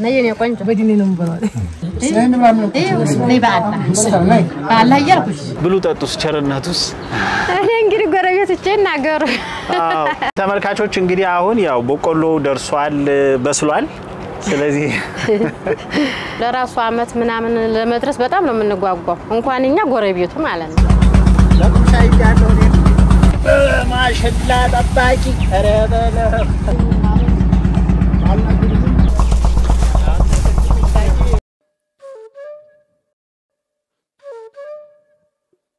نيني قنجة بديني نمبر سين بلامن لي بعد يركش بلوتاتوس ቸርነቱስ እንግዲህ ጎረቤቶቼ እናገሩ ተመልካቾች እንግዲህ አሁን ያው በቆሎ ደርሷል በስሏል ስለዚህ ለራሱ አመት ምናምን ለመድረስ በጣም ነው የምንጓጓው እንኳን እኛ ጎረቤቱ ማለት ነው ማሽላ ጠባቂ ረበለ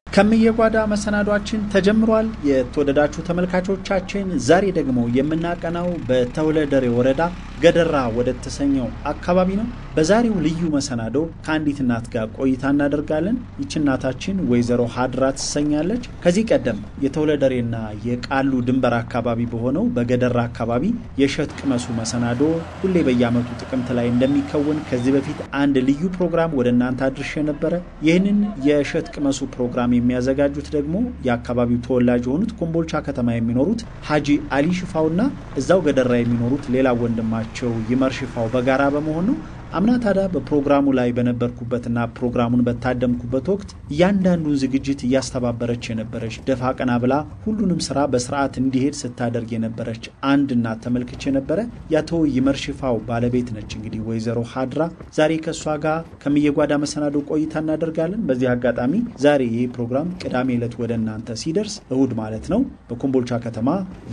ከመየጓዳ መሰናዷችን ተጀምሯል የተወደዳችሁ ተመልካቾቻችን ዛሬ ደግሞ የምናቀናው በተወለደሬ ወረዳ ገደራ ወደ ተሰኘው አካባቢ ነው በዛሬው ልዩ መሰናዶ ከአንዲት እናት ጋር ቆይታ እናደርጋለን ይች እናታችን ወይዘሮ ሀድራ ትሰኛለች ከዚህ ቀደም የተወለደሬና የቃሉ ድንበር አካባቢ በሆነው በገደራ አካባቢ የሸት ቅመሱ መሰናዶ ሁሌ በየአመቱ ጥቅምት ላይ እንደሚከወን ከዚህ በፊት አንድ ልዩ ፕሮግራም ወደ እናንተ አድርሼ ነበር ይሄንን የሸት ቅመሱ ፕሮግራም የሚያዘጋጁት ደግሞ የአካባቢው ተወላጅ ሆኑት ኮምቦልቻ ከተማ የሚኖሩት ሀጂ አሊ ሽፋውና እዛው ገደራ የሚኖሩት ሌላ ወንድማቸው ይመር ሽፋው በጋራ በመሆኑ አምናታዳ በፕሮግራሙ ላይ በነበርኩበትና ፕሮግራሙን በታደምኩበት ወቅት ያንዳንዱን ዝግጅት ያስተባበረች የነበረች ደፋ ቀና ብላ ሁሉንም ስራ በስርዓት እንዲሄድ ስታደርግ የነበረች አንድ እናት ተመልክቼ ነበር ያቶ ይመር ሽፋው ባለቤት ነች እንግዲህ ወይዘሮ ሀድራ ዛሬ ከሷ ጋር ከመየጓዳ መሰናዶ ቆይታ እናደርጋለን በዚህ አጋጣሚ ዛሬ ይሄ ፕሮግራም ቅዳሜ ዕለት ወደ እናንተ ሲደርስ እሁድ ማለት ነው በኮምቦልቻ ከተማ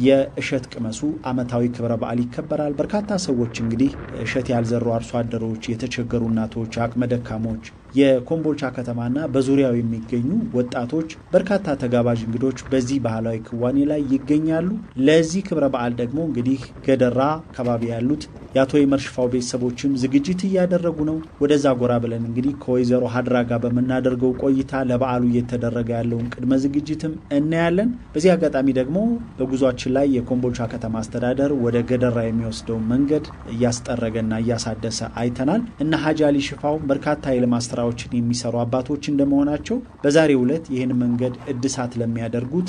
የእሸት ቅመሱ አመታዊ ክብረ በዓል ይከበራል በርካታ ሰዎች እንግዲህ እሸት ያልዘሩ አርሶ አደሮች የተቸገሩ እናቶች አቅመ ደካሞች የኮምቦልቻ ከተማና በዙሪያው የሚገኙ ወጣቶች በርካታ ተጋባዥ እንግዶች በዚህ ባህላዊ ክዋኔ ላይ ይገኛሉ ለዚህ ክብረ በዓል ደግሞ እንግዲህ ገደራ አካባቢ ያሉት ያቶ ይመርሽፋው ቤተሰቦችም ዝግጅት ያደረጉ ነው ወደዛ ጎራ ብለን እንግዲህ ከወይዘሮ ሀድራ ጋር በመናደርገው ቆይታ ለበዓሉ እየተደረገ ያለውን ቅድመ ዝግጅትም እናያለን በዚህ አጋጣሚ ደግሞ በጉዟችን ላይ የኮምቦልቻ ከተማ አስተዳደር ወደ ገደራ የሚወስደው መንገድ ያስጠረገና ያሳደሰ አይተናል እና ሀጂ አሊ ሽፋው በርካታ የልማት ስራዎችን የሚሰሩ አባቶች እንደመሆናቸው በዛሬው ዕለት ይሄን መንገድ እድሳት ለሚያደርጉት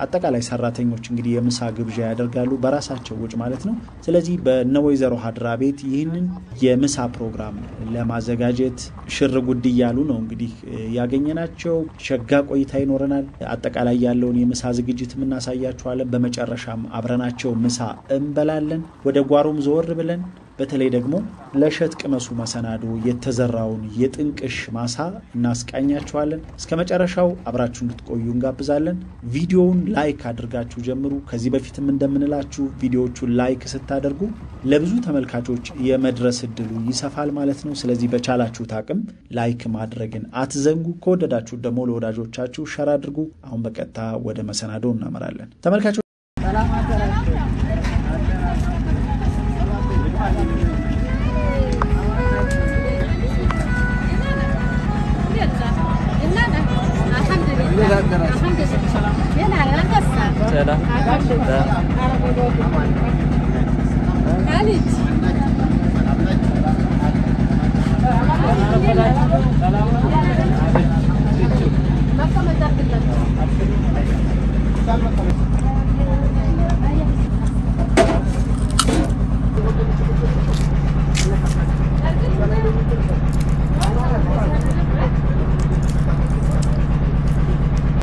አጠቃላይ ሰራተኞች እንግዲህ የምሳ ግብዣ ያደርጋሉ በራሳቸው ወጭ ማለት ነው ስለዚህ በነወይዘሮ ሀድራ ቤት ይሄንን የምሳ ፕሮግራም ለማዘጋጀት ሽር ጉድ ይያሉ ነው እንግዲህ ያገኘናቸው ሸጋ ቆይታ ይኖረናል አጠቃላይ ያለውን የምሳ ዝግጅት እናሳያችኋለን በመጨረሻም አብረናቸው ምሳ እንበላለን ወደ ጓሮም ዘወር ብለን በተለይ ደግሞ ለሸት ቅመሱ መሰናዶ የተዘራውን የጥንቅሽ ማሳ እናስቃኛችኋለን እስከመጨረሻው አብራችሁ እንድትቆዩ እንጋብዛለን ቪዲዮውን ላይክ አድርጋችሁ ጀምሩ ከዚህ በፊትም እንደምንላችሁ ቪዲዮዎቹን ላይክ ስታደርጉ ለብዙ ተመልካቾች የመድረስ እድሉ ይሰፋል ማለት ነው ስለዚህ በቻላችሁት አቅም ላይክ ማድረግን አትዘንጉ ከወደዳችሁ ደግሞ ለወዳጆቻችሁ ሸር አድርጉ አሁን በቀጥታ ወደ መሰናዶ እናመራለን ተመልካቾች ሰላም አደራችሁ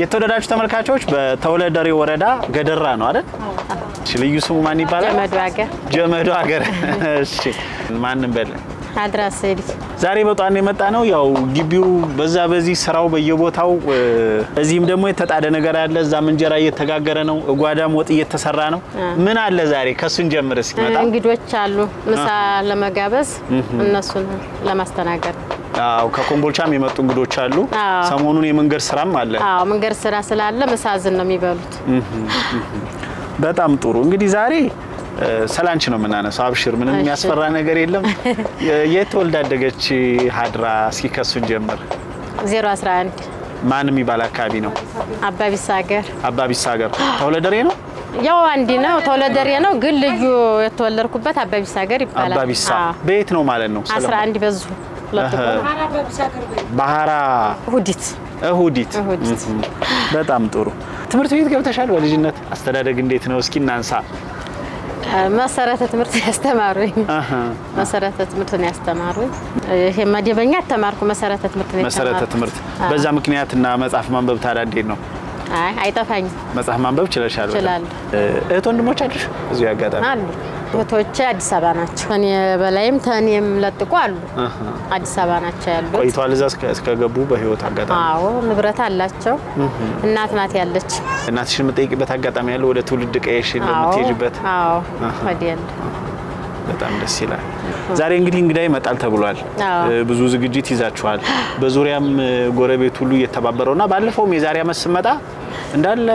የተወደዳችሁ ተመልካቾች በተወለደሬ ወረዳ ገደራ ነው አይደል ልዩ ስሙ ማን ይባላል ጀመዶ ሀገር እሺ ማንንም በለ ሀድራ ሰይድ ዛሬ በጣም የመጣ ነው ያው ግቢው በዚህ ስራው በየቦታው እዚህም ደግሞ የተጣደ ነገር አለ እዛም እንጀራ እየተጋገረ ነው ጓዳም ወጥ እየተሰራ ነው ምን አለ ዛሬ ከሱን ጀምር እስኪ መጣ እንግዶች አሉ ምሳ ለመጋበዝ እነሱን ለማስተናገድ አው ከኮምቦልቻም የመጡ እንግዶች አሉ ሰሞኑን የመንገድ ስራም አለ አው መንገድ ስራ ስላለ መሳዝን ነው የሚበሉት በጣም ጥሩ እንግዲህ ዛሬ ሰላንቺ ነው ምናነሳው አብሽር ምንም የሚያስፈራ ነገር የለም የተወልዳደገች ሀድራ እስኪ ከሱን ጀምር 011 ማንም ይባል አካባቢ ነው አባቢሳገር ተወለደሬ ነው ያው አንዲ ነው ተወለደሬ ነው ግን ልዩ የተወለድኩበት አባቢሳገር ይባላል አባቢሳ ቤት ነው ማለት ነው 11 በዙ ባህራ እሁዲት በጣም ጥሩ ትምህርት ቤት ገብተሻል በልጅነት አስተዳደግ እንዴት ነው እስኪ እናንሳ መሰረተ ትምህርት ያስተማሩኝ መሰረተ ትምህርት ነው ያስተማሩኝ ይሄ መደበኛ ተማርኩ መሰረተ ትምህርት ነው መሰረተ ትምህርት በዛ ምክንያትና መጽሐፍ ማንበብ ታዲያ እንዴት ነው አይጠፋኝ መጽሐፍ ማንበብ ችለሻል እህት ወንድሞች አሉሽ እዚሁ ያጋጣሚ አሉ እህቶቼ አዲስ አበባ ናቸው እኔ በላይም ተኔም ለጥቆ አሉ አዲስ አበባ ናቸው ያሉት ቆይቷል እዛ እስከገቡ በህይወት አጋጣሚ አዎ ንብረት አላቸው እናት ናት ያለች እናትሽን መጠይቅበት አጋጣሚ ያለው ወደ ትውልድ ቀየሽ ለምትሄጂበት አዎ ወዲያል በጣም ደስ ይላል ዛሬ እንግዲህ እንግዳይ መጣል ተብሏል ብዙ ዝግጅት ይዛችኋል በዙሪያም ጎረቤት ሁሉ እየተባበረውና ባለፈው የዛሬ አመት ስመጣ እንዳለ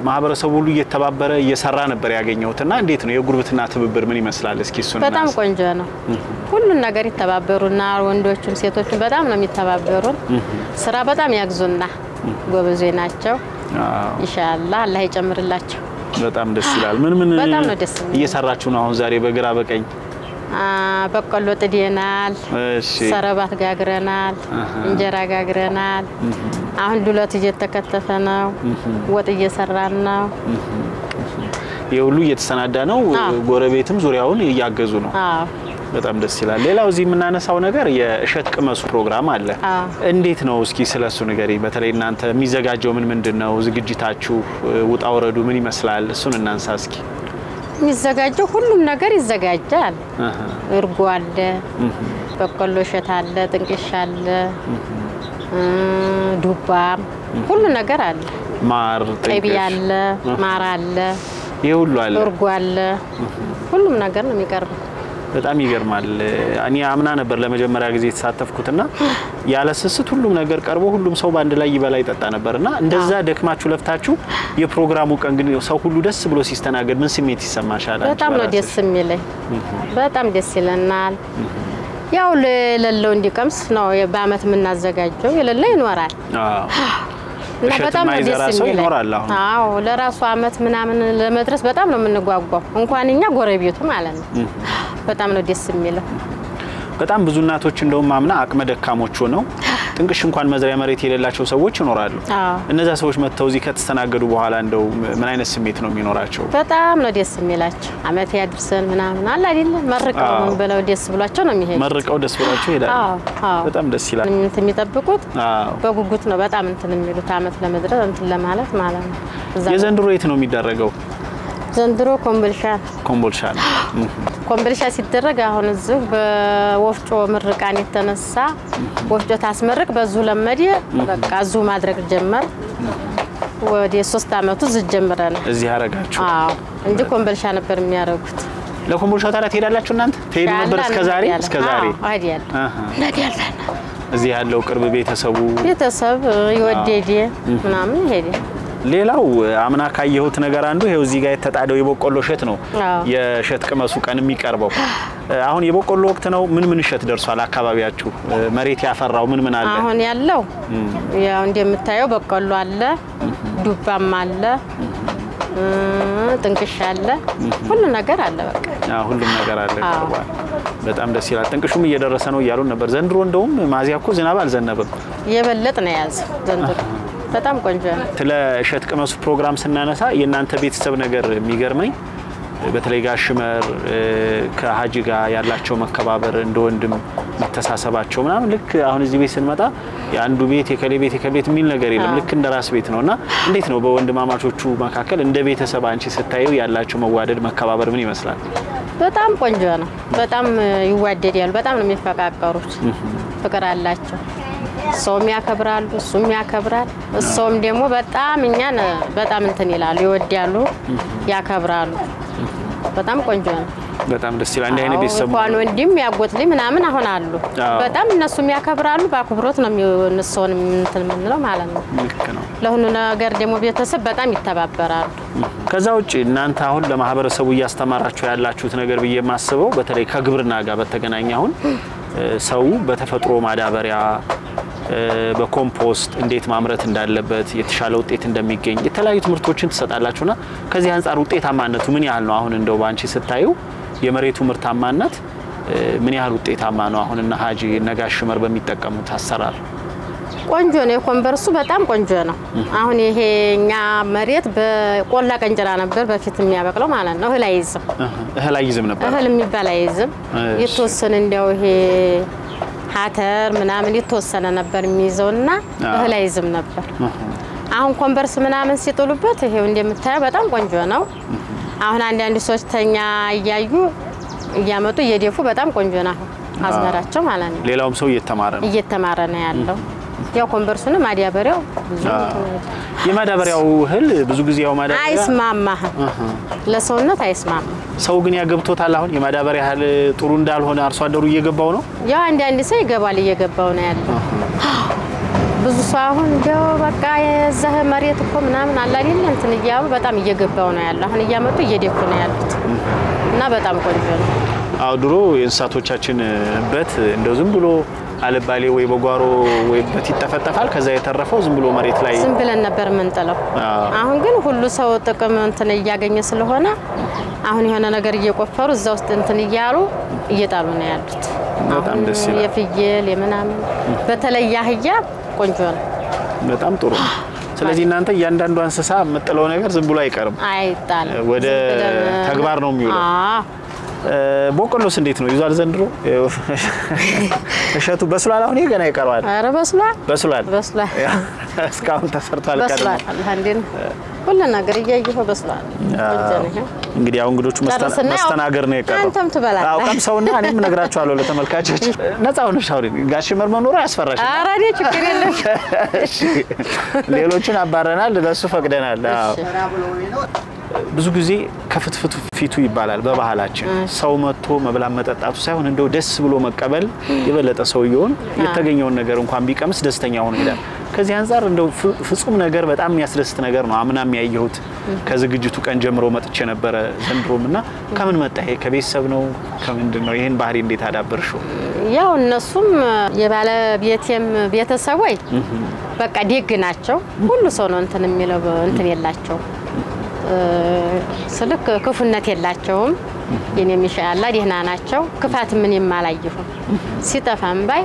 ማህበረሰቡ ሁሉ እየተባበረ እየሰራ ነበር ያገኘውትና እንዴት ነው የጉርብትና ትብብር ምን ይመስላል እስኪ እሱን በጣም ቆንጆ ነው ሁሉን ነገር ይተባበሩና ወንዶችም ሴቶችም በጣም ነው የሚተባበሩን ስራ በጣም ያግዙና ጎበዞ ናቸው ኢንሻአላህ አላህ ይጨምርላቸው በጣም ደስ ይላል ምን እየሰራችሁ ነው አሁን ዛሬ በግራ በቀኝ በቆሎ ጥዴናል ሰረባት ጋግረናል እንጀራ ጋግረናል አሁን ዱለት እየተከተፈ ነው ወጥ እየሰራን ነው የሁሉ እየተሰናዳ ነው ጎረቤትም ዙሪያውን እያገዙ ነው በጣም ደስ ይላል ሌላው እዚህ የምናነሳው ነገር የእሸት ቅመሱ ፕሮግራም አለ እንዴት ነው እስኪ ስለሱ ንገሪ በተለይ እናንተ የሚዘጋጀው ምንድነው ዝግጅታችሁ ውጣ ወረዱ ምን ይመስላል እሱን እናንሳ እስኪ የሚዘጋጀው ሁሉም ነገር ይዘጋጃል እርጎ አለ በቆሎ እሸት አለ ጥንቅሽ አለ ዱባ ሁሉ ነገር አለ ማር ጥንቅሽ አለ ማር አለ ይሁሉ አለ እርጎ አለ ሁሉም ነገር ነው የሚቀርበው በጣም ይገርማል እኔ አምና ነበር ለመጀመሪያ ጊዜ ተሳተፍኩትና ያለስስት ሁሉም ነገር ቀርቦ ሁሉም ሰው ባንድ ላይ ይበላ ይጠጣ ነበርና እንደዛ ደክማችሁ ለፍታችሁ የፕሮግራሙ ቀን ግን ሰው ሁሉ ደስ ብሎ ሲስተናገድ ምን ስሜት ይሰማሻል በጣም ነው ደስ የሚለኝ በጣም ደስ ይለናል ያው ለለው እንዲቀምስ ነው በአመት ምናዘጋጀው የለለ ይኖራል እና በጣም ደስ ይላል አዎ ለራሱ አመት ምናምን ለመድረስ በጣም ነው የምንጓጓው እንኳንኛ ጎረቤቱ ማለት ነው በጣም ነው ደስ የሚለው በጣም ብዙ እናቶች እንደውም ማምና አቅመ ደካሞች ሆነው ጥንቅሽ እንኳን መዝሪያ መሬት የሌላቸው ሰዎች ይኖራሉ እነዛ ሰዎች መተው እዚህ ከተስተናገዱ በኋላ እንደው ምን አይነት ስሜት ነው የሚኖራቸው በጣም ነው ደስ የሚላቸው አመት ያድርሰን ምናምን አለ አይደል መርቀው ምን ብለው ደስ ብሏቸው ነው የሚሄዱት መርቀው ደስ ብሏቸው ይሄዳሉ በጣም ደስ ይላል እንትን የሚጠብቁት በጉጉት ነው በጣም እንትን የሚሉት አመት ለመድረስ እንትን ለማለት ማለት ነው የዘንድሮ የት ነው የሚደረገው ዘንድሮ ኮምቦልሻ ሲደረግ አሁን እዚህ በወፍጮ ምርቃን የተነሳ ወፍጮ ታስመርቅ በዙ ለመዲ በቃ ዙ ማድረግ ጀመር ወደ 3 አመቱ ዝጀምረን እዚህ ያረጋችሁ እንጂ ኮምቦልሻ ነበር የሚያረጉት ለኮምቦልሻ ታዲያ ትሄዳላችሁ እናንተ ትሄዱ ነበር እስከዛሬ አይደል ነዲያለን እዚህ ያለው ቅርብ ቤተሰብ ይወደዴ ምናምን ሄደ ሌላው አምና ካየሁት ነገር አንዱ ይሄው እዚህ ጋር የተጣደው የበቆሎ እሸት ነው የእሸት ቅመሱ ቀን የሚቀርበው አሁን የበቆሎ ወቅት ነው ምን እሸት ደርሷል አካባቢያችሁ መሬት ያፈራው ምን አለ አሁን ያለው ያው እንደምታየው በቆሎ አለ ዱባም አለ ጥንቅሽ አለ ሁሉ ነገር አለ በቃ ሁሉም ነገር አለ ቀርቧል በጣም ደስ ይላል ጥንቅሹም እየደረሰ ነው ይያሉ ነበር ዘንድሮ እንደውም ማዚያኮ ዝናብ አልዘነበም የበለጥ ነው ያዘው ዘንድሮ በጣም ቆንጆ ነው ለእሸት ቅመሱ ፕሮግራም ስናነሳ የናንተ ቤተሰብ ነገር የሚገርመኝ በተለይ ጋሽመር ከሀጂ ጋር ያላቸው መከባበር እንደወንድም መተሳሰባቸው ምናምን ልክ አሁን እዚህ ቤት ስንመጣ ያንዱ ቤት የከሌቤት የሚል ነገር የለም ልክ እንደራስ ቤት ነውና እንዴት ነው በወንድማማቾቹ መካከል እንደ ቤተሰብ አንቺ ስታዩ ያላችሁ መዋደድ መከባበር ምን ይመስላል በጣም ቆንጆ ነው በጣም ይዋደዳሉ በጣም ነው የሚፈቃቀሩት ፍቅር አላቸው ሰውም ያከብራሉ እሱም ያከብራል እሱም ደግሞ በጣም እኛን በጣም እንትን ይላሉ ይወዳሉ ያከብራሉ በጣም ቆንጆ ነው በጣም ደስ ይላል እንደ አይነት ቤተሰብ እንኳን ወንድም ያጎትልኝ ምናምን አሁን አሉ በጣም እነሱም ያከብራሉ ባክብሮት ነው እነሱን እንትን ምንለው ማለት ነው ልክ ነው ለሁሉ ነገር ደግሞ ቤተሰብ በጣም ይተባበራሉ ከዛ ውጪ እናንተ አሁን ለማህበረሰቡ እያስተማራችሁ ያላችሁት ነገር በየማስበው በተለይ ከግብርና ጋር በተገናኘ አሁን ሰው በተፈጥሮ ማዳበሪያ በኮምፖስት እንዴት ማምረት እንዳለበት የተሻለ ውጤት እንደሚገኝ የተለያዩ ትምህርቶችን ተሰጣላችሁና ከዚህ አንፃር ውጤታማነቱ ምን ያህል ነው አሁን እንደው ባንቺ ስታዩ የመሬቱ ምርታማነት ምን ያህል ውጤታማ ነው አሁንና ሀጂ ነጋሽመር በሚጠቀሙት አሰራር ቆንጆ ነው የኮምበርሱ በጣም ቆንጆ ነው አሁን ይሄኛ መሬት በቆላ ቀንጀራ ነበር በፊት የሚያበቅለው ማለት ነው እህል አይዝም ነበር እህል የሚባል አይዝም የተወሰነ እንዲያው ይሄ ሀተር ምናምን የተወሰነ ነበር የሚይዘውና እህል አይዝም ነበር አሁን ኮምበርስ ምናምን ሲጥሉበት ይሄው እንደምታየው በጣም ቆንጆ ነው አሁን አንድ ሰዎች ተኛ ያያዩ እያመጡ እየደፉ በጣም ቆንጆ ነው አዝመራቸው ማለት ነው ሌላውም ሰው እየተማረ ነው ያለው ያው ኮምበርሱን ማዳበሪያው ብዙ የማዳበሪያው እህል ብዙ ጊዜ ያው ማዳበሪያ አይስማማ ለሰውነት አይስማማ ሰው ግን ያገብቶታል አሁን የማዳበሪያ እህል ጥሩ እንዳልሆነ አርሶ አደሩ እየገባው ነው ያው አንድ ሰው ይገባል እየገባው ነው ያለው ብዙ ሰው አሁን እንደው በቃ የዘህ መሬት እኮ ምናምን አለ አይደል እንትን ይያው በጣም እየገባው ነው ያለው አሁን እያመጡ እየደፉ ነው ያሉት እና በጣም ቆንጆ ነው አው ድሮ የእንሳቶቻችን በት እንደው ዝም ብሎ አለባሌ ወይ በጓሮ ወይ በት ይተፈተፋል ከዛ የተረፈው ዝም ብሎ መሬት ላይ ዝም ብለን ነበር መንጠለው አሁን ግን ሁሉ ሰው ጥቅም እንትን ያገኘ ስለሆነ አሁን የሆነ ነገር እየቆፈሩ እዛ ውስጥ እንትን ይያሉ እየጣሉ ነው ያሉት በጣም ደስ ይላል የፍየል የምናምን በተለይ ያህያ ቆንጆ ነው በጣም ጥሩ ስለዚህ እናንተ እያንዳንዱ እንስሳ መጥለው ነገር ዝም ብሎ አይጣል ወደ ተግባር ነው የሚውለው ቦቆሎስ እንዴት ነው ይዟል ዘንድሮ እሸቱ በስሏል አሁን ገና ይቀርዋል አረ በስሏል እስካሁን ተሰርቷል በስሏል አንዴን ሁሉ ነገር እያየሁ በስሏል እንግዲህ አሁን እንግዶቹ መስተናገር ነው የቀረው አንተም ትበላለህ አው ቀምሰውና እኔም ነግራቸዋለሁ ለተመልካቾች ነፃ ሆነሽ አውሪ ጋሽ መርመኖሩ ያስፈራሽ አረ እኔ ችግር የለም ሌሎችን አባረናል ለሱ ፈቅደናል ብዙ ጊዜ ከፍትፍቱ ፊቱ ይባላል በባህላችን ሰው መጥቶ መብላት መጠጣቱ ሳይሆን እንደው ደስ ብሎ መቀበል የበለጠ ሰው ይሆን የተገኘውን ነገር እንኳን ቢቀምስ ደስተኛ ሆኖ ይላል ከዚህ አንፃር እንደው ፍጹም ነገር በጣም የሚያስደስት ነገር ነው አምናም ያየሁት ከዝግጅቱ ቀን ጀምሮ መጥቼ ነበር ዘንድሮምና ከምን መጣ ይሄ ከቤተሰብ ነው ከምንድነው ይሄን ባህሪ እንዴት አዳበርሽው ያው እነሱም የባለ ቤቴም ቤተሰቦይ በቃ ደግ ናቸው ሁሉ ሰው ነው እንትን የሚለው እንትን የላቸው ስልክ ክፉነት የላቸውም የኔም ኢንሻአላህ ደህና ናቸው ክፋት ምን የማላየሁ ሲጠፋም ባይ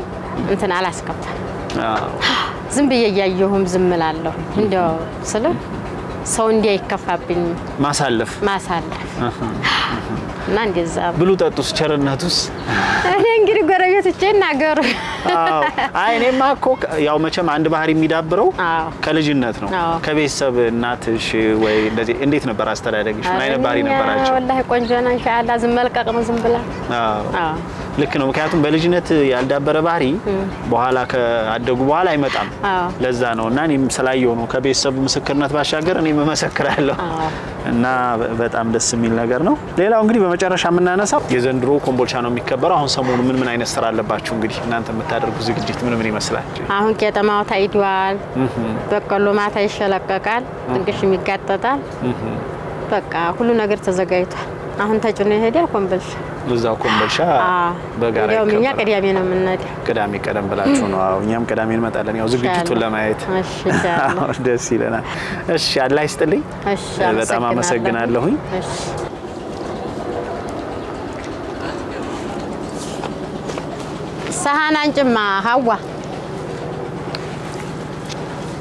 እንትን አላስከፋ ዝም በየያየሁም ዝም እላለሁ እንደው ስልክ ሰው እንዲያይከፋብኝ ማሳለፍ እና እንደዛ ብሉ ጠጡስ ቸርነቱስ እኔ እንግዲህ ጎረቤቶቼ እናገሩ አይ እኔማ እኮ ያው መቼም አንድ ባህሪ የሚዳብረው ከልጅነት ነው ከቤተሰብ እናትሽ ወይ እንደዚህ እንዴት ነበር አስተዳደግሽ ምን አይነት ባህሪ ነበራችሁ ወላሂ ቆንጆ ነው ኢንሻአላህ ዝም መልቀቅ ነው ዝም ብላ ልክ ነው ምክንያቱም በልጅነት ያልዳበረ ባህሪ በኋላ ከአደጉ በኋላ አይመጣም ለዛ ነውና እኔም ስላየው ነው ከቤተሰብ ምስክርነት ባሻገር እኔ መመስከራለሁ እና በጣም ደስ የሚል ነገር ነው ሌላው እንግዲህ በመጨረሻ የምናነሳው የዘንድሮ ኮምቦልቻ ነው የሚከበረው አሁን ሰሞኑ ምን አይነት ስራ አለባችሁ እንግዲህ እናንተ የምታደርጉ ዝግጅት ምን ይመስላል አሁን ቄጠማው ታይቷል በቀሎ ማታ ይሸለቀቃል ጥንቅሽ የሚጋጠጣል በቃ ሁሉ ነገር ተዘጋጅቷል አሁን ተጭኖ ይሄዳል ኮምቦልቻ ለዛው ኮምቦልቻ በጋራ ያው እኛ ቅዳሜ ነው የምንሄደው ቅዳሜ ቀደም ብላችሁ ነው እኛም ቅዳሜ እንመጣለን ያው ዝግጅቱን ለማየት እሺ ኢንሻአላህ ደስ ይለናል እሺ አላህ ይስጥልኝ እሺ በጣም አመሰግናለሁኝ እሺ ሰሃን አንጭማ ሀዋ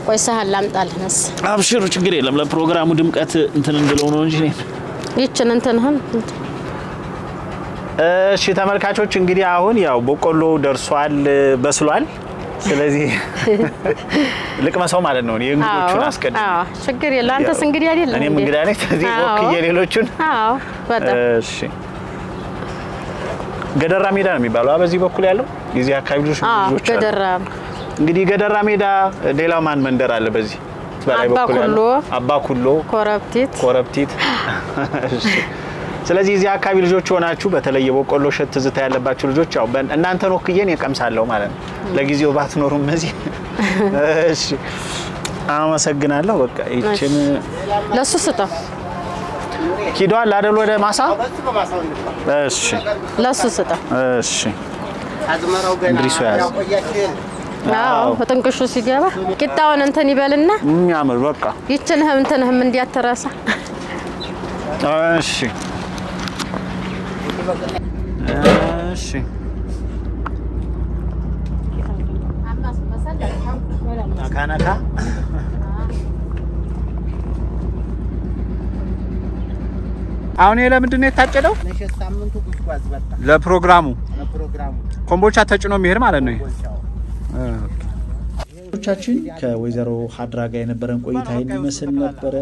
ቆይ ሰሃን ላምጣልህስ አብሽሩ ችግር የለም ለፕሮግራሙ ድምቀት እንትን እንድለው ነው እንጂ ይችን እንትንህን እሺ ተመልካቾች እንግዲህ አሁን ያው በቆሎ ደርሷል በስሏል ስለዚህ ልቅመሰው ማለት ነው የእንግዶቹን አስቀድም ችግር የለም አንተስ እንግዲህ አይደለም እኔም እንግዲህ ነኝ ስለዚህ ወክዬ ሌሎቹን በጣም እሺ ገደራ ሜዳ ነው የሚባለው በዚህ በኩል ያለው የዚህ አካባቢ ልጆች ገደራ እንግዲህ ገደራ ሜዳ ሌላው ማን መንደር አለ በዚህ በላይ በኩል ያለው አባኩሎ ኮረብቲት እሺ ስለዚህ እዚህ አካባቢ ልጆች ሆናችሁ በተለየ በቆሎ ሸት ትዝታ ያለባችሁ ልጆች ያው እናንተ ነው ከየን ያቀምሳለሁ ማለት ነው ለጊዜው ባትኖሩም እዚህ እሺ አመሰግናለሁ በቃ ይችን ለሱ ስጠው ኪዷል አይደል ወደ ማሳ እሺ ለሱ ስጠው እሺ አዝመራው ገና አዎ በጥንቅሹ ሲገባ ቂጣውን እንትን ይበልና ያምር በቃ ይችንህ እንትንህም እንዲያተራሳ እሺ እሺ ነካ አሁን ይሄ ለምንድን ነው የታጨደው? ለሸሳምንቱ ጉስጓዝ በጣ ለፕሮግራሙ ኮምቦልቻ ተጭኖ የሚሄድ ማለት ነው። ቻችን ከወይዘሮ ሀድራ ጋር የነበረን ቆይታ ይመስል ነበር።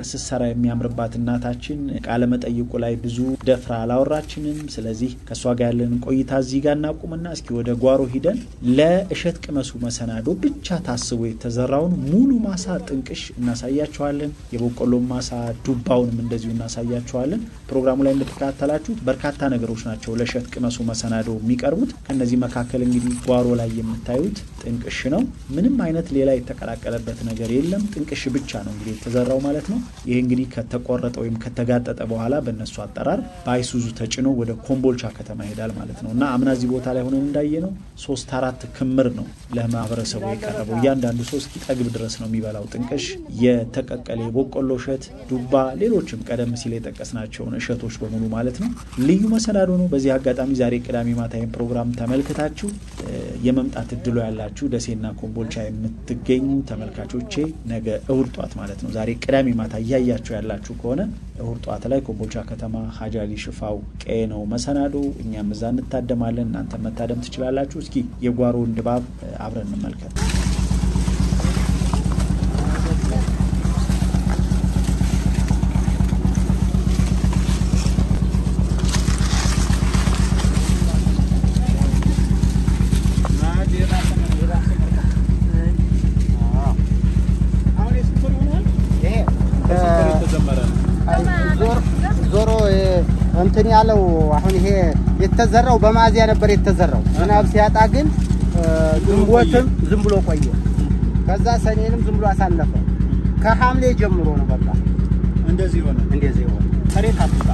ስሰራ የሚያምርባት እናታችን ቃለ መጠይቁ ላይ ብዙ ደፍራ አላወራችንም። ስለዚህ ከሷ ጋር ያለን ቆይታ እዚህ ጋር እናቁምና እስኪ ወደ ጓሮ ሂደን ለእሸት ቅመሱ መሰናዶ ብቻ ታስቦ የተዘራውን ሙሉ ማሳ ጥንቅሽ እናሳያችኋለን። የበቆሎ ማሳ ዱባውንም እንደዚሁ እናሳያችኋለን። ፕሮግራሙ ላይ እንደተከታተላችሁት በርካታ ነገሮች ናቸው ለእሸት ቅመሱ መሰናዶ የሚቀርቡት። ከነዚህ መካከል እንግዲህ ጓሮ ላይ የምታዩት ጥንቅሽ ነው። ምንም አይነት ሌላ የተቀላቀለበት ነገር የለም። ጥንቅሽ ብቻ ነው እንግዲህ የተዘራው ማለት ነው። ይሄ እንግዲህ ከተቆረጠ ወይም ከተጋጠጠ በኋላ በእነሱ አጠራር ባይሱዙ ተጭኖ ወደ ኮምቦልቻ ከተማ ይሄዳል ማለት ነውና አምና እዚህ ቦታ ላይ ሆነን እንዳየነው 3-4 ክምር ነው ለማህበረሰቡ የቀረበው። እያንዳንዱ 3 ቂጠግብ ድረስ ነው የሚበላው ጥንቅሽ፣ የተቀቀለ የበቆሎ እሸት፣ ዱባ፣ ሌሎችም ቀደም ሲል የጠቀስናቸውን እሸቶች በሙሉ ማለት ነው። ልዩ መሰናዶ ነው። በዚህ አጋጣሚ ዛሬ ቅዳሜ ማታይም ፕሮግራም ተመልክታችሁ የመምጣት እድሉ ያላችሁ ደሴና ኮምቦልቻ የምትገኙ ተመልካቾቼ ነገ እሁድ ጧት ማለት ነው ዛሬ ቅዳሜ ማታ ያያችሁ ያላችሁ ከሆነ እሁድ ጧት ላይ ኮምቦልቻ ከተማ ሀጃሊ ሽፋው ቀይ ነው መሰናዶ። እኛም እዛ እንታደማለን፣ እናንተ መታደም ትችላላችሁ። እስኪ የጓሮውን ድባብ አብረን እንመልከት። እንትን ያለው አሁን ይሄ የተዘራው በማዚያ ነበር የተዘራው። ዝናብ ሲያጣ ግን ግንቦትም ዝም ብሎ ቆየ። ከዛ ሰኔንም ዝም ብሎ አሳለፈ። ከሐምሌ ጀምሮ ነው በቃ እንደዚህ ሆነ። ከሬት አጥታ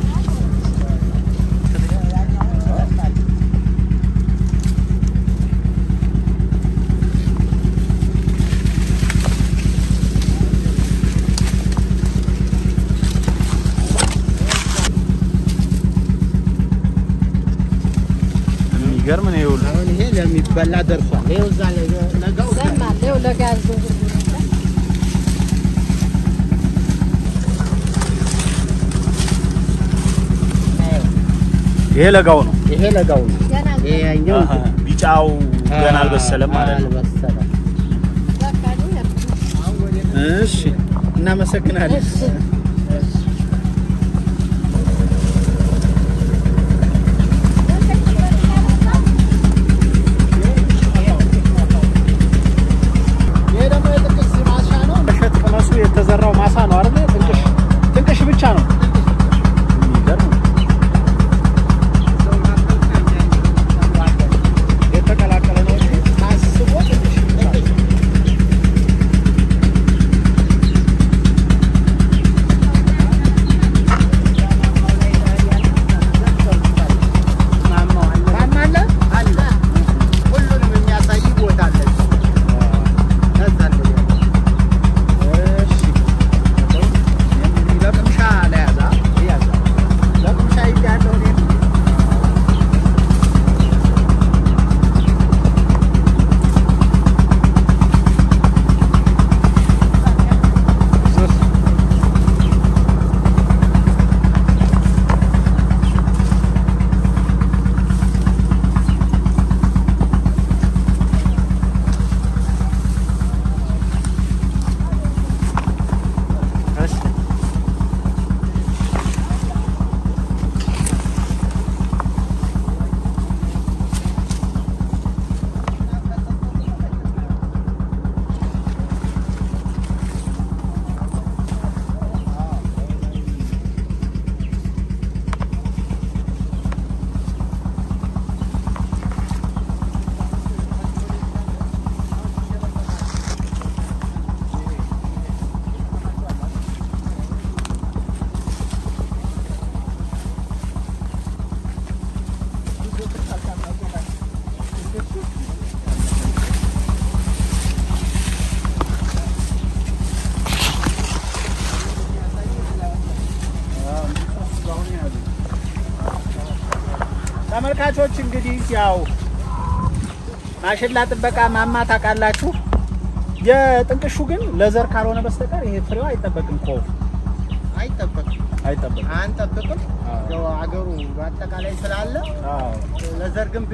ገርም ነው። ይሁን አሁን ይሄ ለሚበላ ደርሷል። ይሄው እዛ ለጋው ዘማል ይሄው ለጋዝ ይሄ ለጋው ነው። ይሄኛው ቢጫው ገና አልበሰለም ማለት ነው። እሺ እናመሰግናለን። የተዘራው ማሳ ነው አይደል? ጥንቅሽ ብቻ ነው። የተቀላቀለ ነው ታስቦ ተመልካቾች እንግዲህ ያው ማሽላ ጥበቃ ማማ ታቃላችሁ የጥንቅሹ ግን ለዘር ካልሆነ በስተቀር ይሄ ፍሬው አይጠበቅም እኮ አይጠበቅም አንጠብቅም ያው አገሩ በአጠቃላይ ስላለ ለዘር ግን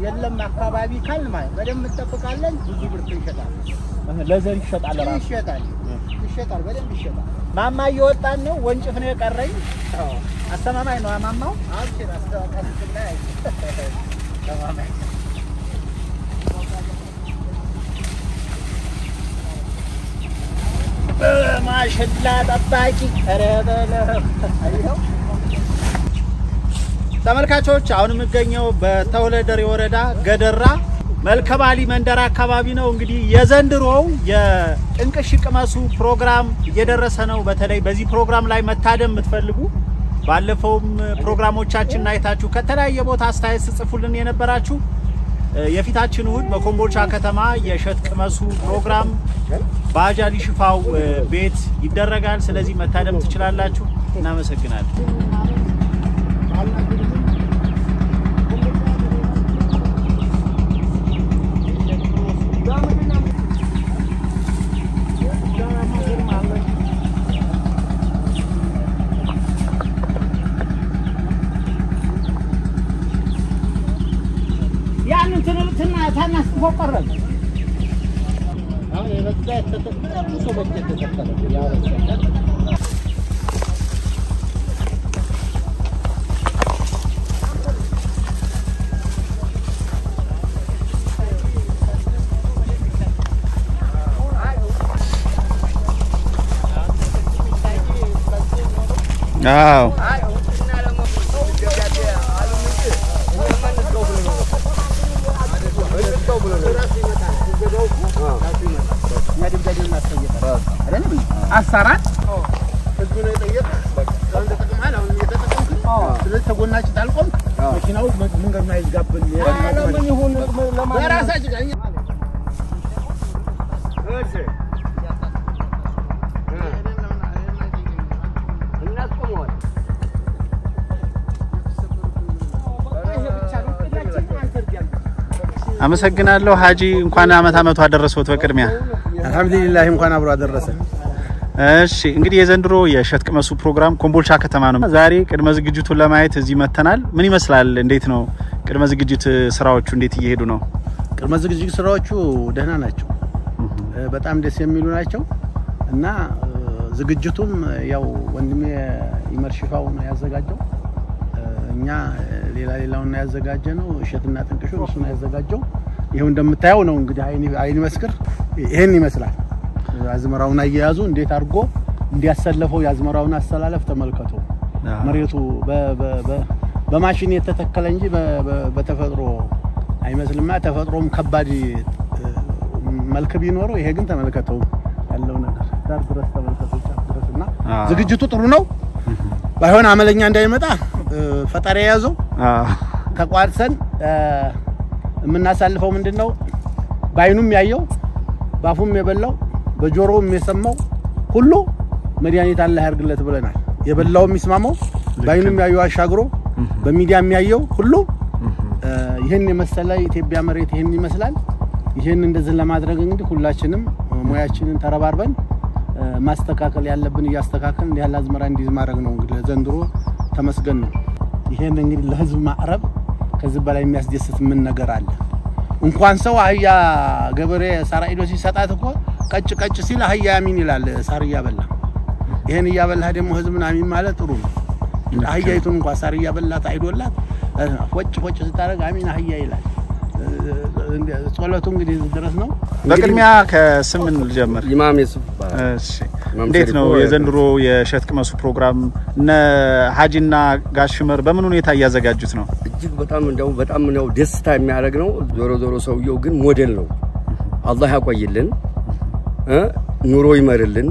የለም አካባቢ ካልማ በደም እንጠብቃለን ብዙ ብር ይሸጣል ለዘር ይሸጣል ራሱ ይሸጣል በደም ይሸጣል ማማ እየወጣን ነው ወንጭፍ ነው የቀረኝ አስተማማኝ ነው ማማው አብሽር አስተካክልና ተማማኝ ማሽላ ጠባቂ ተረበለ አይው ተመልካቾች አሁን የምገኘው በተወለደሬ ወረዳ ገደራ መልከባሊ መንደር አካባቢ ነው እንግዲህ የዘንድሮው የጥንቅሽ ቅመሱ ፕሮግራም እየደረሰ ነው በተለይ በዚህ ፕሮግራም ላይ መታደም የምትፈልጉ ባለፈውም ፕሮግራሞቻችን አይታችሁ ከተለያየ ቦታ አስተያየት ጽፉልን የነበራችሁ የፊታችን እሁድ በኮምቦልቻ ከተማ የሸት ቅመሱ ፕሮግራም ባጃሊ ሽፋው ቤት ይደረጋል ስለዚህ መታደም ትችላላችሁ እናመሰግናለን ታናስ ተቆረጠ አሁን የበዛ ተተከለ ብዙ በጀት ተተከለ ያው አሳራት እጁ ነው የጠየቀ በቃ ተጠቅማል አሁን እየተጠቀምኩ ስለዚህ ተጎናችን ታልቆም መኪናው መንገድ ላይ ይጋብን ለምን ይሁን ለራሳችን እሺ እናስቆመዋል አመሰግናለሁ ሀጂ እንኳን አመቱ አደረሰዎት በቅድሚያ አልহামዱሊላህ እንኳን አብሮ አደረሰ እሺ እንግዲህ የዘንድሮ የሸት ቅመሱ ፕሮግራም ኮምቦልቻ ከተማ ነው ዛሬ ቅድመ ዝግጅቱን ለማየት እዚህ መተናል ምን ይመስላል እንዴት ነው ቅድመ ዝግጅት ስራዎቹ እንዴት እየሄዱ ነው ቅድመ ዝግጅት ስራዎቹ ደህና ናቸው በጣም ደስ የሚሉ ናቸው እና ዝግጅቱም ያው ወንድሜ ይመርሽፋው ነው ያዘጋጀው እኛ ሌላውን ያዘጋጀነው እሸትና ጥንቅሹ እሱ ነው ያዘጋጀው ይሄው እንደምታየው ነው እንግዲህ አይን መስክር ይሄን ይመስላል አዝመራውን አያያዙ እንዴት አድርጎ እንዲያሰለፈው ያዝመራውን አሰላለፍ ተመልከቱ መሬቱ በማሽን የተተከለ እንጂ በተፈጥሮ አይመስልማ ተፈጥሮም ከባድ መልክ ቢኖረው ይሄ ግን ተመልከተው ያለው ነገር ዳር ድረስ ተመልከተው ድረስና ዝግጅቱ ጥሩ ነው ባይሆን አመለኛ እንዳይመጣ ፈጣሪ ያዘው ተቋርሰን የምናሳልፈው ምንድነው ባይኑም ያየው ባፉም የበላው በጆሮም የሰማው ሁሉ መድኃኒት አላህ ያርግለት ብለናል የበላውም ይስማማው ባይኑም ያየው አሻግሮ በሚዲያም ያየው ሁሉ ይሄን የመሰለ ኢትዮጵያ መሬት ይሄን ይመስላል ይሄን እንደዚህ ለማድረግ እንግዲህ ሁላችንም ሙያችንን ተረባርበን ማስተካከል ያለብን ያስተካከልን ያለ አዝመራ እንዲዝ ማድረግ ነው እንግዲህ ዘንድሮ ተመስገን ነው ይሄን እንግዲህ ለህዝብ ማዕረብ ከዚህ በላይ የሚያስደስት ምን ነገር አለ እንኳን ሰው አህያ ገበሬ ሳራይዶ ሲሰጣት እኮ ቀጭ ሲል አህያ ያሚን ይላል ሳር ያበላ ይሄን ያበላ ደግሞ ህዝብና አሚን ማለት ጥሩ ነው አህያይቱን እንኳን ሳር ያበላት አይዶላት ወጭ ስታረግ አሚን አህያ ይላል ጾለቱ እንግዲህ ድረስ ነው በቅድሚያ ከስምን ልጀምር ኢማም የሱፍ እሺ እንዴት ነው የዘንድሮ የሸት ቅመሱ ፕሮግራም እነ ሀጂና ጋሽመር በምን ሁኔታ ያዘጋጁት ነው እጅግ በጣም ነው ደስታ የሚያደርግ ነው ዞሮ ሰውየው ግን ሞዴል ነው አላህ ያቆይልን ኑሮ ይመርልን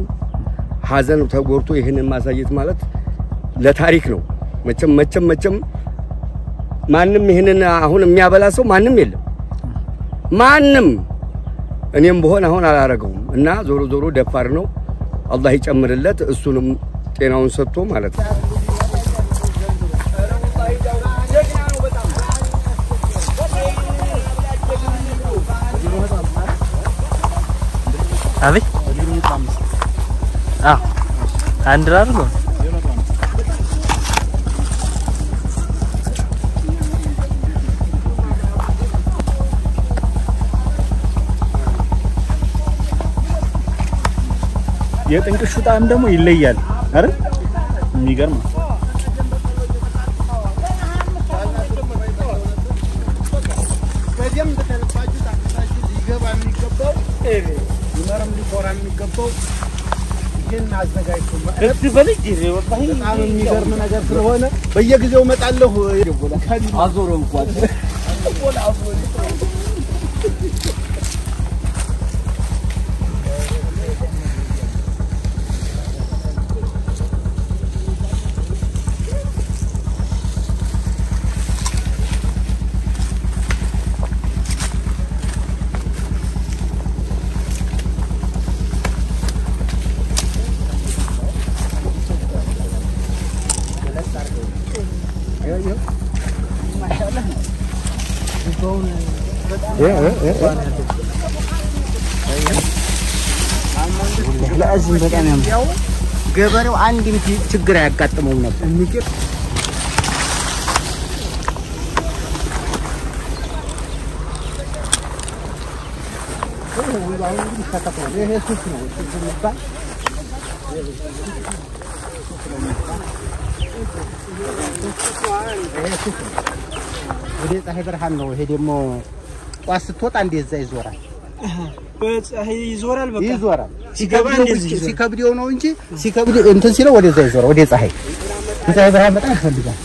ሀዘን ተጎርቶ ይሄንን ማሳየት ማለት ለታሪክ ነው መቸም ማንንም ይሄንን አሁን የሚያበላ ሰው ማንንም የለም ማንንም እኔም በሆነ አሁን አላረገውም እና ዞሮ ደፋር ነው አላህ ይጨምርለት እሱንም ጤናውን ሰጥቶ ማለት ነው አቤት አንድ አድርጎ የጥንቅሹ ጣዕም ደግሞ ይለያል አይደል? የሚገርም በደም ተልፋችሁ ታክታችሁ ሊገባ የሚገባው ይመረም ሊቆራ የሚገባው ይሄን አዘጋጅቶ እዚህ በልጅ ወጣኝ በጣም የሚገርም ነገር ስለሆነ በየጊዜው መጣለሁ አዞሮ እንኳን ለአዝም በጣም ያምራል ገበሬው አንድም ችግር አያጋጥመውም ነበር የሚገር ወደ ፀሐይ ብርሃን ነው ይሄ ደግሞ ቋስ ስትወጣ እንደዛ ይዞራል በፀሐይ ይዞራል በቃ ይዞራል ሲከብደው ነው እንጂ ሲከብድ እንትን ሲለው ወደዛ ይዞራል ወደ ፀሐይ ፀሐይ ብርሃን በጣም ይፈልጋል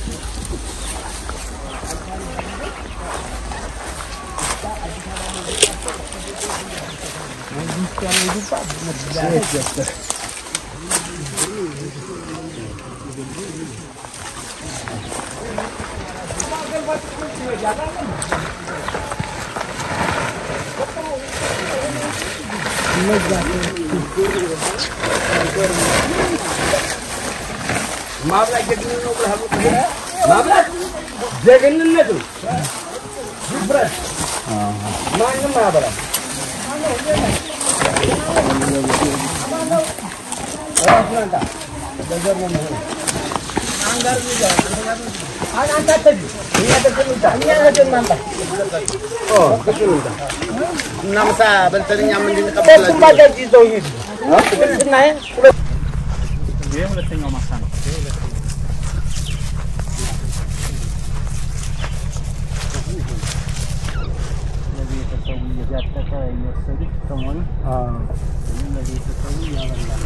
ማብላት ጀግንነት ነው ብለህ ማብላት ጀግንነት ነው ይብራል ማንንም አያበላም እናምሳ በልተኛ ምን እንድንቀበላችሁ ማዳጅ ይዘው ይሄድ እና ይሄ ሁለተኛው ማሳ ነው ለቤተሰቡ እያጠቀ እየወሰዱት ከሆነ ለቤተሰቡ ያበላል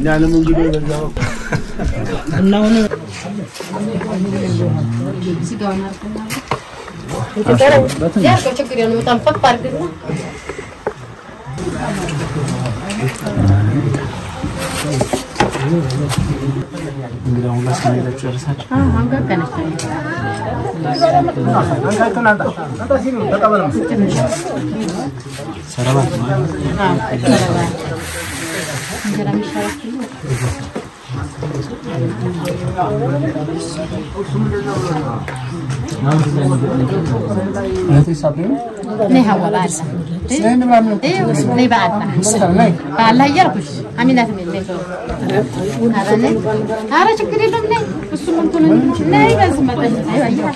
ያለም እንግዲህ በዛው እናው ነው ሲጋውና ያርቀው ችግር የለም በጣም ፈቅ አድርግና እንግዲህ አሁን ላስቀምጣችሁ ጨርሳችሁ አንጋገነች ሰላም እንጀራ የሚሻላችሁ ني هوا بعد ني بعد بعد يركش امينات من لي هذا ني هذا شكل لهم ني بس ممكن ني بس ما ايوه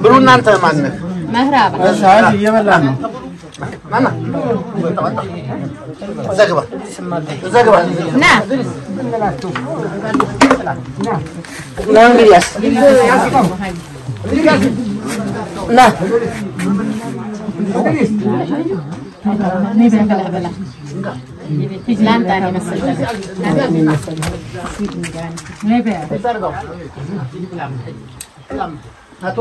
ብሩና አንተ ማን ነህ مهراب እሺ እየበላን ነው ማማ ዘግባ ና ና እንግዲያስ ና ني بلا بلا فيجلان تاني مثلا ني بلا አቶ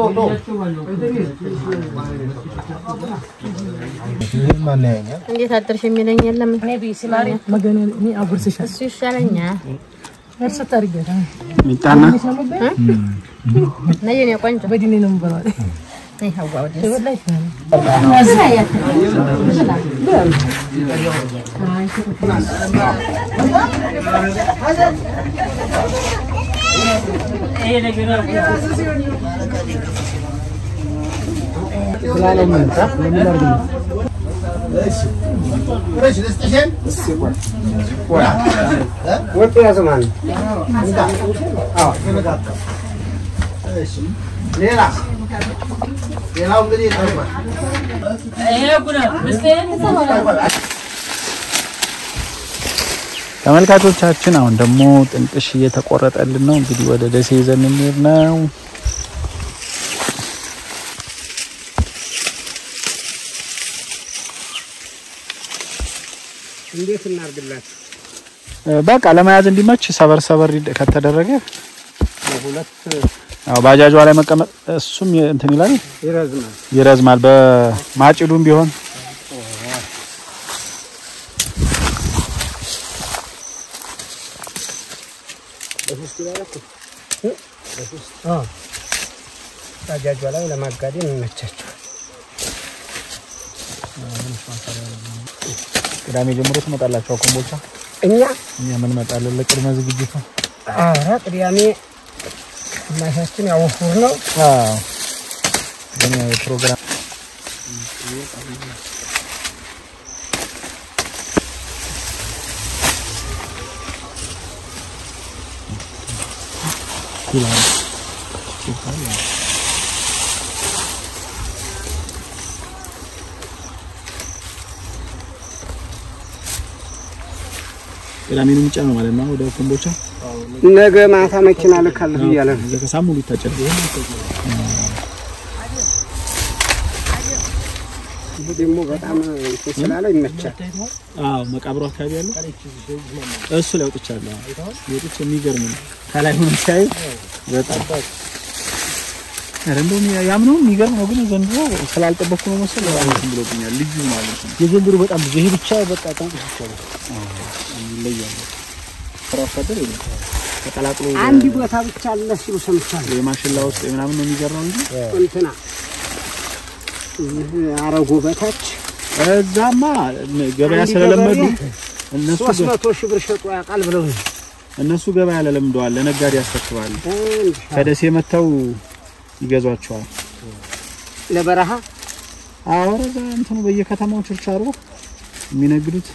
እንዴት አጥርሽ የሚለኝ የለም ነብይ ሲማሪ መገነ እኔ አጉርስሽ እሱ ይሻለኛል ሚጣና ነይ የኔ ቆንጆ በዲኔ ነው ምበላው ነይ ሀዋው ደስ ተመልካቾቻችን አሁን ደግሞ ጥንቅሽ እየተቆረጠልን ነው እንግዲህ ወደ ደሴ ይዘን እንሄድ ነው እንዴት እናርግላት በቃ ለማያዝ እንዲመች ሰበር ከተደረገ ሁለት ባጃጇ ላይ መቀመጥ እሱም እንትን ይላል ይረዝማል በማጭዱም ቢሆን ባጃጇ ላይ ለማጋደም ይመቻቸው ቅዳሜ ጀምሮ ትመጣላችሁ ኮምቦልቻ እኛ ምን መጣለን ለቅድመ ዝግጅቱ ቅዳሜ ማሻችን ያወፍር ነው በእኛ ፕሮግራም ቅዳሜ ነው የሚጫነው ማለት ነው ወደ ኮምቦልቻ ነገ ማታ መኪና ልካለሁ ይያለ ለከሳሙሉ ይታጨል ደግሞ በጣም ተሰላለ ይመቻል መቃብሩ አካባቢ ያለው እሱ ላይ ወጥቻለሁ የጥች የሚገርም ነው ከላይ ሆኖ ሲያይ በጣም አረንዶም ያምነው የሚገርም ነው ግን ዘንድሮ ስላልጠበቅኩ ነው መሰለኝ እንትን ብሎብኛል ልዩ ማለት ነው የዘንድሮ በጣም ብዙ ይሄ ብቻ በቃ ጠንቅሽ ይችላል ይለያል ፍራፍሬ ነው ተቀላቅሎ አንድ ቦታ ብቻ አለ ሲሉ ሰምቻለሁ የማሽላ ውስጥ ምናምን ነው የሚገርመው እንጂ እንትና አረጉ በታች እዛማ ገበያ ስለለመዱ እነሱ 300 ሺህ ብር ሸጡ ያቃል ብለው እነሱ ገበያ ለለምደዋል ለነጋዴ ያስተክባሉ ከደሴ መተው ይገዟቸዋል ለበረሃ አወረዛ እንትኑ በየከተማው ችርቻሮ የሚነግዱት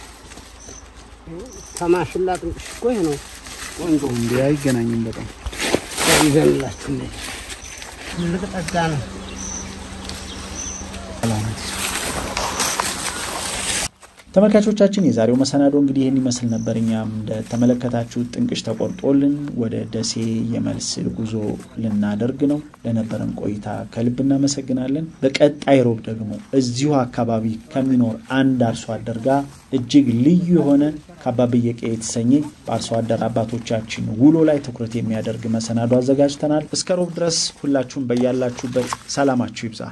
ከማሽላ ጥንቅሽ እኮ ነው ቆንጆ እንዴ አይገናኝም በጣም ይዘንላችሁ ነው ልቅጠጋ ነው ተመልካቾቻችን የዛሬው መሰናዶ እንግዲህ ይሄን ይመስል ነበር እኛም እንደተመለከታችሁት ጥንቅሽ ተቆርጦልን ወደ ደሴ የመልስ ጉዞ ልናደርግ ነው ለነበረን ቆይታ ከልብ እናመሰግናለን በቀጣይ ሮብ ደግሞ እዚሁ አካባቢ ከሚኖር አንድ አርሶ አደር ጋር እጅግ ልዩ የሆነ ከአባብየቄ የተሰኘ በአርሶ አደር አባቶቻችን ውሎ ላይ ትኩረት የሚያደርግ መሰናዶ አዘጋጅተናል እስከ ሮብ ድረስ ሁላችሁም በያላችሁበት ሰላማችሁ ይብዛ